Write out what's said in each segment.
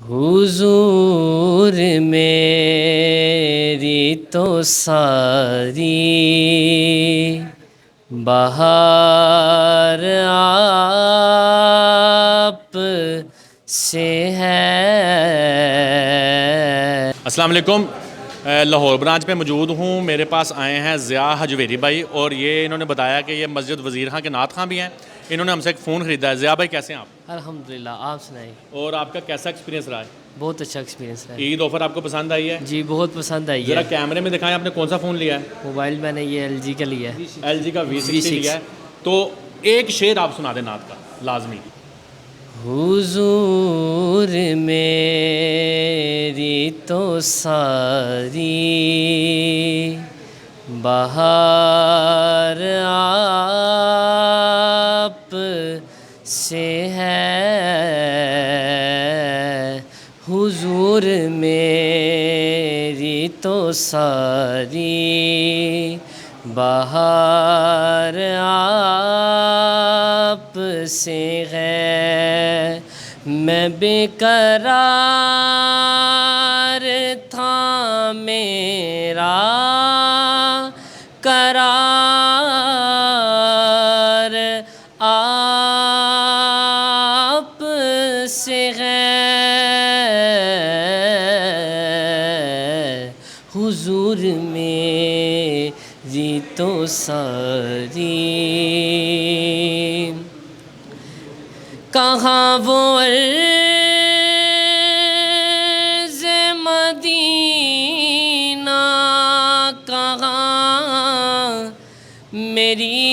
حضور میری تو ساری بہار آپ سے ہے۔ السلام علیکم، لاہور برانچ پہ موجود ہوں۔ میرے پاس آئے ہیں ضیاء حجویری بھائی، اور یہ انہوں نے بتایا کہ یہ مسجد وزیر خان کے نعت خواں بھی ہیں۔ انہوں نے ہم سے ایک فون خریدا ہے۔ ضیاء بھائی کیسے ہیں آپ؟ الحمدللہ، آپ سنائیں۔ اور آپ کا کیسا ایکسپیرینس رہا ہے؟ بہت اچھا ایکسپیرینس ہے عید آفر آپ کو پسند آئی ہے؟ جی، بہت پسند آئی ذرا ہے۔ کیمرے میں دکھائیں، آپ نے کون سا فون لیا ہے؟ موبائل میں نے یہ LG کا لیا ہے، LG کا V60 لیا ہے۔ تو ایک شعر آپ سنا دیں نعت کا لازمی۔ حضور میری تو ساری بہار آپ سے ہے۔ حضور میری تو ساری بہار آپ سے ہے۔ میں بے قرار تھا، میرا قرار آپ سے ہے۔ حضور میری تو ساری کہاں وہ عرض مدینہ، کہاں میری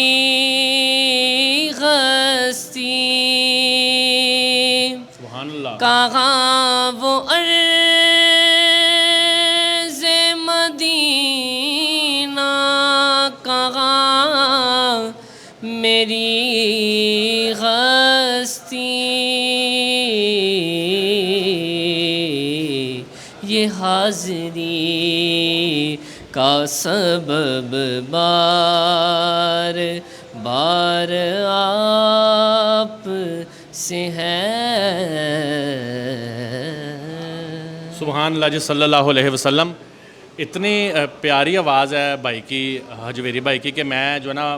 ہستی، سبحان اللہ۔ کہاں وہ عرض مدینہ، کہاں میری ہستی، یہ حاضری کا سبب بار بار آپ سے ہے۔ سبحان اللہ جی، صلی اللہ علیہ وسلم۔ اتنی پیاری آواز ہے بھائی کی، حجویری بھائی کی، کہ میں جو ہے نا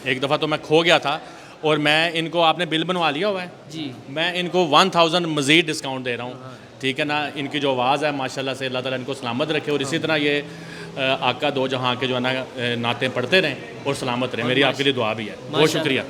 ایک دفعہ تو میں کھو گیا تھا، اور میں ان کو، آپ نے بل بنوا لیا ہوا ہے جی، میں ان کو 1000 مزید ڈسکاؤنٹ دے رہا ہوں، ٹھیک ہے نا۔ ان کی جو آواز ہے ماشاءاللہ سے، اللہ تعالیٰ ان کو سلامت رکھے، اور اسی طرح یہ آقا دو جہاں کے جو ہے نا نعتیں پڑھتے رہیں اور سلامت رہیں۔ میری آپ کے لیے دعا بھی ہے۔ بہت شکریہ۔